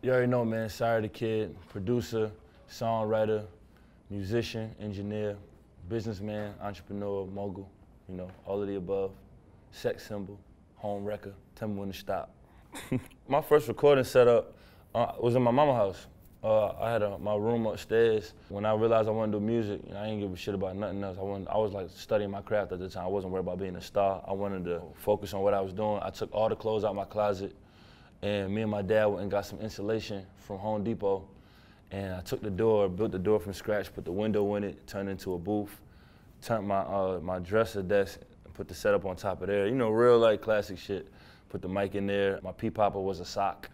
You already know, man, Sorry the Kid, producer, songwriter, musician, engineer, businessman, entrepreneur, mogul, you know, all of the above. Sex symbol, home wrecker, tell me when to stop. My first recording setup was in my mama's house. I had my room upstairs. When I realized I wanted to do music, I didn't give a shit about nothing else. I was like studying my craft at the time. I wasn't worried about being a star. I wanted to focus on what I was doing. I took all the clothes out my closet, and me and my dad went and got some insulation from Home Depot. And I took the door, built the door from scratch, put the window in it, turned it into a booth, turned my dresser desk, and put the setup on top of there. You know, real like classic shit. Put the mic in there. My P-popper was a sock,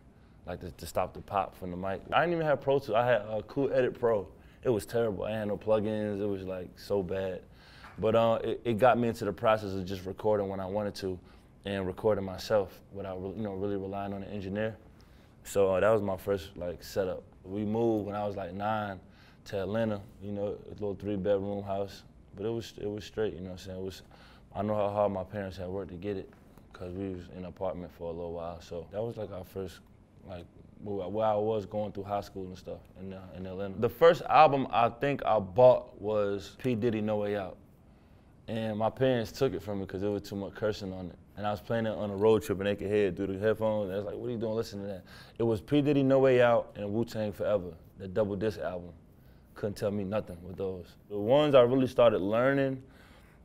like to stop the pop from the mic. I didn't even have Pro Tools. I had a Cool Edit Pro. It was terrible. I had no plugins. It was like so bad. But it got me into the process of just recording when I wanted to and recording myself without really relying on an engineer. So that was my first like setup. We moved when I was like 9 to Atlanta, you know, a little 3-bedroom house. But it was straight, you know what I'm saying? I know how hard my parents had worked to get it because we was in an apartment for a little while. So that was like our first, like, where I was going through high school and stuff in Atlanta. The first album I think I bought was P. Diddy, No Way Out. And my parents took it from me because there was too much cursing on it. And I was playing it on a road trip and they could hear it through the headphones. And I was like, what are you doing listening to that? It was P. Diddy, No Way Out and Wu-Tang Forever, the double disc album. Couldn't tell me nothing with those. The ones I really started learning,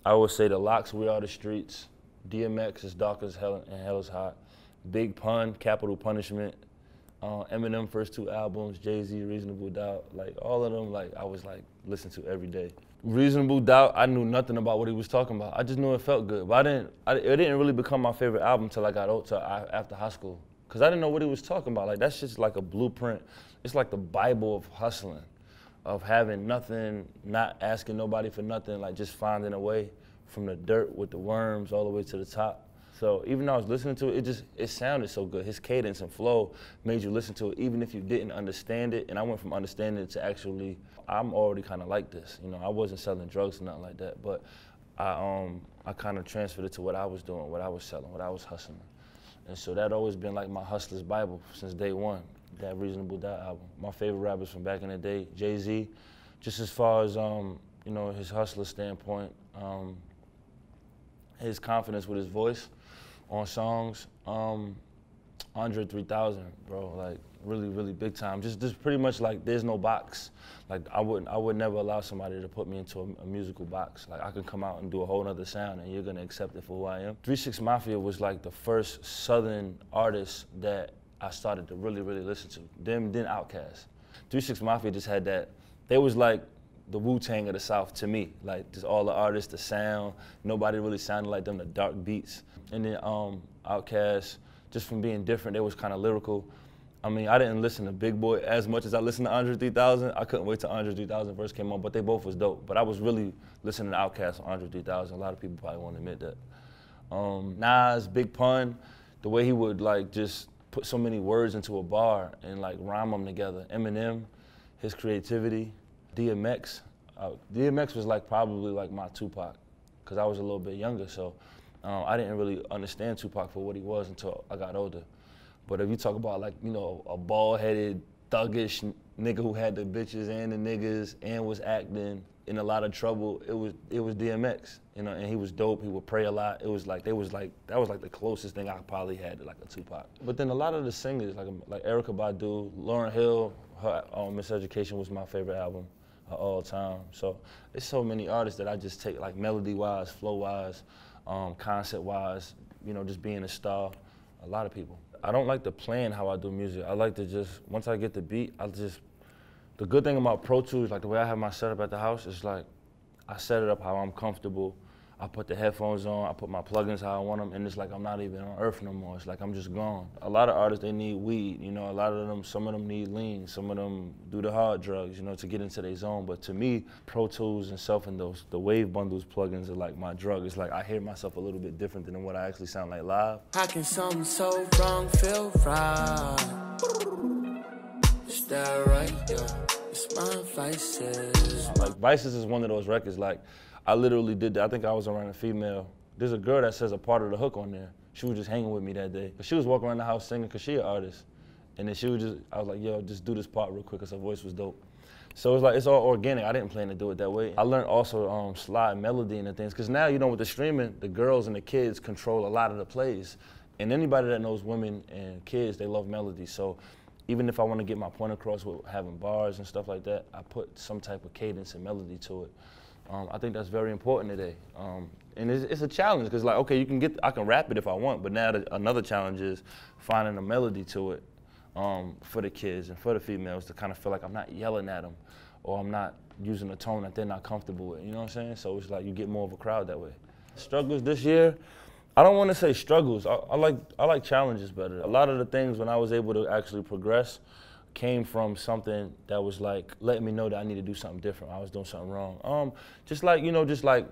I would say The Lox, We Are the Streets, DMX, As Dark as Hell and Hell is Hot, Big Pun, Capital Punishment, Eminem first 2 albums, Jay-Z, Reasonable Doubt, like all of them, like I was like listening to every day. Reasonable Doubt, I knew nothing about what he was talking about. I just knew it felt good, but it didn't really become my favorite album until I got after high school, because I didn't know what he was talking about. Like that's just like a blueprint. It's like the Bible of hustling, of having nothing, not asking nobody for nothing, like just finding a way from the dirt with the worms all the way to the top. So even though I was listening to it, it sounded so good. His cadence and flow made you listen to it even if you didn't understand it. And I went from understanding it to actually, I'm already kind of like this. You know, I wasn't selling drugs or nothing like that, but I kind of transferred it to what I was doing, what I was selling, what I was hustling. And so that always been like my hustler's Bible since day one, that Reasonable Doubt album. My favorite rappers from back in the day, Jay-Z, just as far as, you know, his hustler standpoint, his confidence with his voice on songs, Andre 3000, bro, like really, really big time. Just pretty much like there's no box. Like I would never allow somebody to put me into a musical box. Like I could come out and do a whole nother sound and you're gonna accept it for who I am. 3 6 Mafia was like the first Southern artist that I started to really, really listen to. Then Outkast. 3 6 Mafia just had that, they was like the Wu-Tang of the South to me. Like just all the artists, the sound, nobody really sounded like them, the dark beats. And then Outkast, just from being different, they was kind of lyrical. I mean, I didn't listen to Big Boy as much as I listened to Andre 3000. I couldn't wait till Andre 3000 first came on, but they both was dope. But I was really listening to Outkast on Andre 3000. A lot of people probably won't admit that. Nas, Big Pun, the way he would like just put so many words into a bar and like rhyme them together. Eminem, his creativity. DMX. DMX was like probably like my Tupac, because I was a little bit younger, so I didn't really understand Tupac for what he was until I got older. But if you talk about like, you know, a bald-headed, thuggish nigga who had the bitches and the niggas and was acting in a lot of trouble, it was DMX, you know, and he was dope. He would pray a lot. It was like that was like the closest thing I probably had to like a Tupac. But then a lot of the singers, like Erykah Badu, Lauryn Hill, her Miseducation was my favorite album of all time. So there's so many artists that I just take, like melody-wise, flow-wise, concept-wise, you know, just being a star. A lot of people. I don't like to plan how I do music. I like to just, once I get the beat, the good thing about Pro Tools, like the way I have my setup at the house, is like, I set it up how I'm comfortable. I put the headphones on, I put my plugins how I want them, and it's like I'm not even on earth no more. It's like I'm just gone. A lot of artists, they need weed, you know, a lot of them, some of them need lean, some of them do the hard drugs, you know, to get into their zone. But to me, Pro Tools and Self-Indulge, the Wave Bundles plugins are like my drug. It's like I hear myself a little bit different than what I actually sound like live. How can something so wrong feel right? Is that right? Yeah. It's my vices. Like Vices is one of those records, like, I literally did that. I think I was around a female. There's a girl that says a part of the hook on there. She was just hanging with me that day. She was walking around the house singing because she an artist. And then I was like, yo, just do this part real quick because her voice was dope. So it's all organic. I didn't plan to do it that way. I learned also slide melody into things, because now, with the streaming, the girls and the kids control a lot of the plays. And anybody that knows women and kids, they love melody. So even if I want to get my point across with having bars and stuff like that, I put some type of cadence and melody to it. I think that's very important today. And it's a challenge, because like, okay, I can rap it if I want, but now another challenge is finding a melody to it for the kids and for the females to kind of feel like I'm not yelling at them, or I'm not using a tone that they're not comfortable with, you know what I'm saying? So it's like you get more of a crowd that way. Struggles this year, I don't want to say struggles. I like challenges better. A lot of the things when I was able to actually progress came from something that was like letting me know that I need to do something different. I was doing something wrong. Just like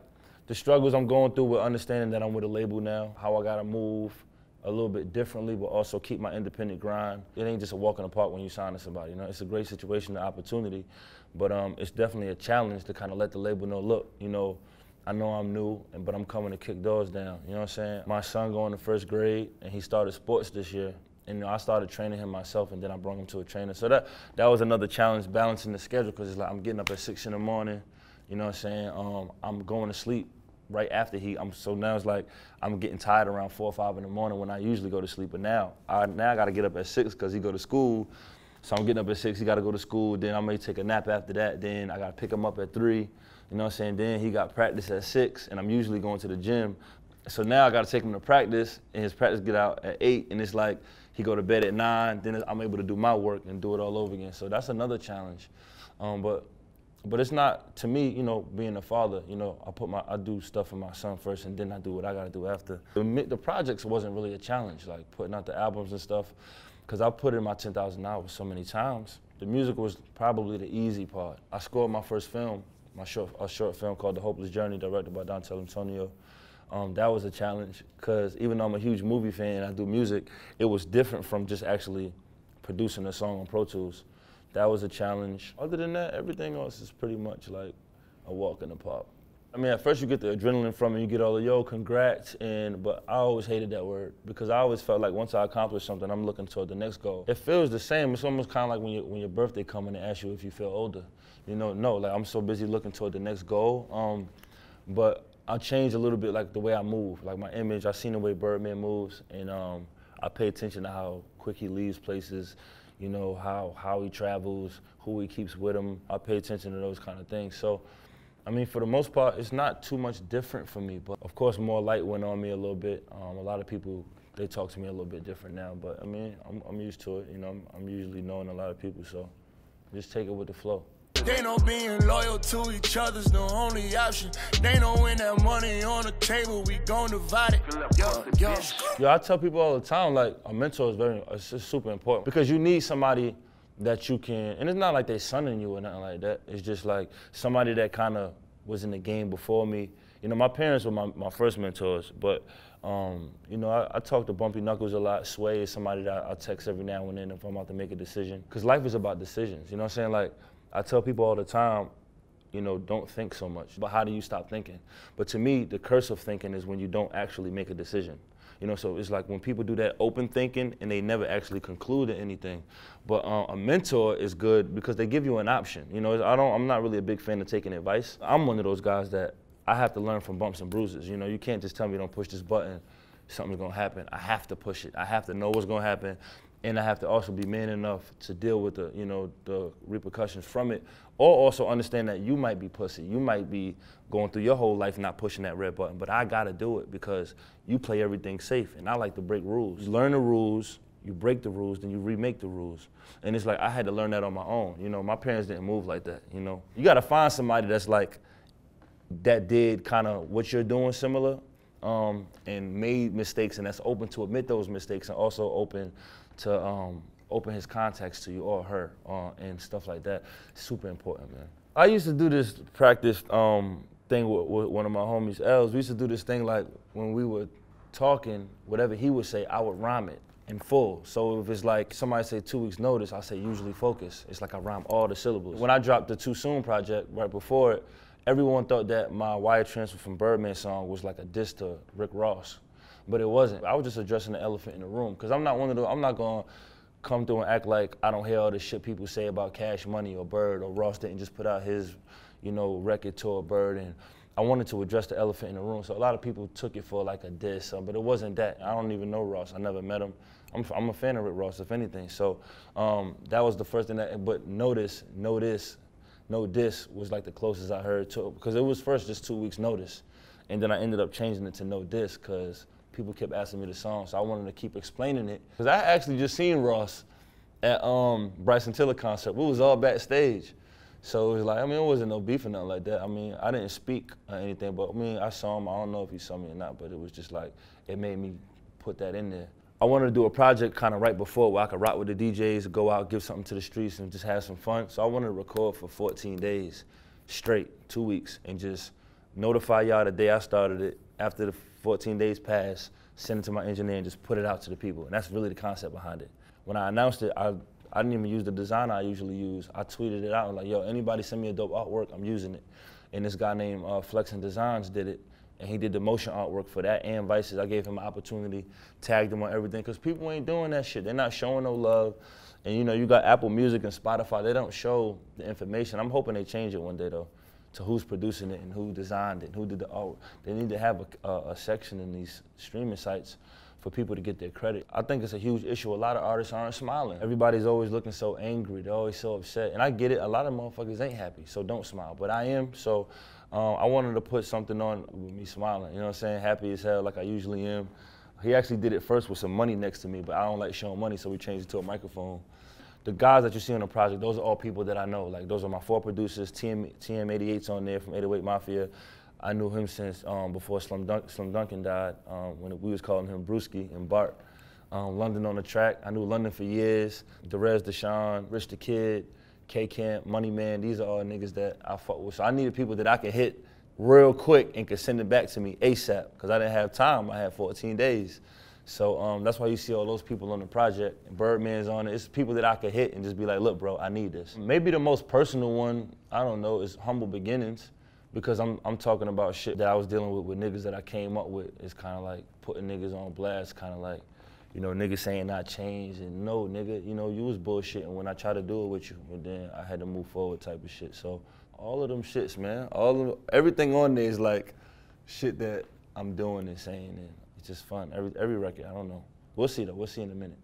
the struggles I'm going through with understanding that I'm with a label now, how I gotta move a little bit differently, but also keep my independent grind. It ain't just a walk in the park when you sign to somebody. It's a great situation, an opportunity, but it's definitely a challenge to kind of let the label know, look, I know I'm new, but I'm coming to kick doors down, you know what I'm saying? My son going to first grade, and he started sports this year. And I started training him myself, and then I brought him to a trainer. So that was another challenge, balancing the schedule, because it's like I'm getting up at 6 in the morning, you know what I'm saying? I'm going to sleep right after so now it's like I'm getting tired around 4 or 5 in the morning when I usually go to sleep. But now I got to get up at 6 because he go to school. So I'm getting up at 6, he got to go to school, then I may take a nap after that, then I got to pick him up at 3, you know what I'm saying? Then he got practice at 6, and I'm usually going to the gym. So now I got to take him to practice, and his practice get out at 8, and it's like he go to bed at 9, then I'm able to do my work and do it all over again. So that's another challenge. But it's not, to me, being a father, I do stuff for my son first, and then I do what I got to do after. The projects wasn't really a challenge, like putting out the albums and stuff, because I put in my 10,000 hours so many times. The music was probably the easy part. I scored my first film, a short film called The Hopeless Journey, directed by Dante Antonio. That was a challenge, because even though I'm a huge movie fan and I do music, it was different from just actually producing a song on Pro Tools. That was a challenge. Other than that, everything else is pretty much like a walk in the park. I mean, at first you get the adrenaline from it, you get all the, yo, congrats, but I always hated that word, because I always felt like once I accomplished something, I'm looking toward the next goal. It feels the same. It's almost kind of like when your birthday comes and they ask you if you feel older. No, like I'm so busy looking toward the next goal. But I changed a little bit, like the way I move, like my image. I seen the way Birdman moves, and I pay attention to how quick he leaves places, how he travels, who he keeps with him. I pay attention to those kind of things. So, I mean, for the most part, it's not too much different for me, but of course more light went on me a little bit. A lot of people, they talk to me a little bit different now, but I mean, I'm used to it. I'm usually knowing a lot of people, so just take it with the flow. They know being loyal to each other's the only option. They know when that money on the table, we gon' divide it. Yo, I tell people all the time, like, a mentor is just super important, because you need somebody that you can, and it's not like they sonning you or nothing like that. It's just like somebody that kind of was in the game before me. My parents were my first mentors, but I talk to Bumpy Knuckles a lot. Sway is somebody that I text every now and then if I'm about to make a decision, because life is about decisions. You know what I'm saying? Like, I tell people all the time, don't think so much, but how do you stop thinking? But to me, the curse of thinking is when you don't actually make a decision. So it's like when people do that open thinking and they never actually conclude anything. But a mentor is good because they give you an option. I'm not really a big fan of taking advice. I'm one of those guys that I have to learn from bumps and bruises. You can't just tell me don't push this button, something's gonna happen. I have to push it. I have to know what's gonna happen. And I have to also be man enough to deal with the repercussions from it, or also understand that you might be pussy. You might be going through your whole life not pushing that red button, but I gotta do it because you play everything safe, and I like to break rules. You learn the rules, you break the rules, then you remake the rules. And it's like I had to learn that on my own. My parents didn't move like that. You gotta find somebody that's like, that did kind of what you're doing similar, and made mistakes, and that's open to admit those mistakes, and also open to open his contacts to you, or her, and stuff like that. Super important, man. I used to do this practice thing with one of my homies, Els. We used to do this thing like when we were talking, whatever he would say, I would rhyme it in full. So if it's like somebody say 2 weeks notice, I say usually focus. It's like I rhyme all the syllables. When I dropped the Too Soon project right before it, everyone thought that my wire transfer from Birdman song was like a diss to Rick Ross. But it wasn't. I was just addressing the elephant in the room, because I'm not one of those, I'm not going to come through and act like I don't hear all the shit people say about Cash Money or Bird, or Ross didn't just put out his, you know, record tour Bird. And I wanted to address the elephant in the room. So a lot of people took it for like a diss, but it wasn't that. I don't even know Ross. I never met him. I'm a fan of Rick Ross, if anything. So that was the first thing but no diss was like the closest I heard to it, because it was first just 2 weeks notice. And then I ended up changing it to no diss because people kept asking me the song, so I wanted to keep explaining it. Because I actually just seen Ross at Bryson Tiller concert. We was all backstage. So it was like, I mean, it wasn't no beef or nothing like that. I mean, I didn't speak or anything, but I mean, I saw him. I don't know if he saw me or not, but it was just like, it made me put that in there. I wanted to do a project kind of right before where I could rock with the DJs, go out, give something to the streets, and just have some fun. So I wanted to record for 14 days straight, 2 weeks, and just notify y'all the day I started it. After the 14 days passed, send it to my engineer and just put it out to the people. And that's really the concept behind it. When I announced it, I didn't even use the designer I usually use. I tweeted it out like, yo, anybody send me a dope artwork, I'm using it. And this guy named Flexin' Designs did it. And he did the motion artwork for that and Vices. I gave him an opportunity, tagged him on everything, because people ain't doing that shit. They're not showing no love. And you know, you got Apple Music and Spotify, they don't show the information. I'm hoping they change it one day though, to who's producing it and who designed it and who did the artwork. They need to have a section in these streaming sites for people to get their credit. I think it's a huge issue. A lot of artists aren't smiling. Everybody's always looking so angry. They're always so upset. And I get it, a lot of motherfuckers ain't happy, so don't smile. But I am, so I wanted to put something on with me smiling, you know what I'm saying? Happy as hell like I usually am. He actually did it first with some money next to me, but I don't like showing money, so we changed it to a microphone. The guys that you see on the project, those are all people that I know. Like, those are my 4 producers. TM88's on there from 808 Mafia. I knew him since before Slim Duncan died, when we was calling him Brewski and Bart. London on the track. I knew London for years. Derez Deshawn, Rich the Kid, K-Camp, Money Man. These are all niggas that I fuck with. So I needed people that I could hit real quick and could send it back to me ASAP, because I didn't have time. I had 14 days. So that's why you see all those people on the project. And Birdman's on it. It's people that I could hit and just be like, look, bro, I need this. Maybe the most personal one, I don't know, is Humble Beginnings, because I'm talking about shit that I was dealing with niggas that I came up with. It's kind of like putting niggas on blast, kind of like, you know, niggas saying I changed, and no, nigga, you know, you was bullshitting when I tried to do it with you, but then I had to move forward type of shit. So all of them shits, man, everything on there is like shit that I'm doing and saying, and it's just fun. Every record, I don't know. We'll see though, we'll see in a minute.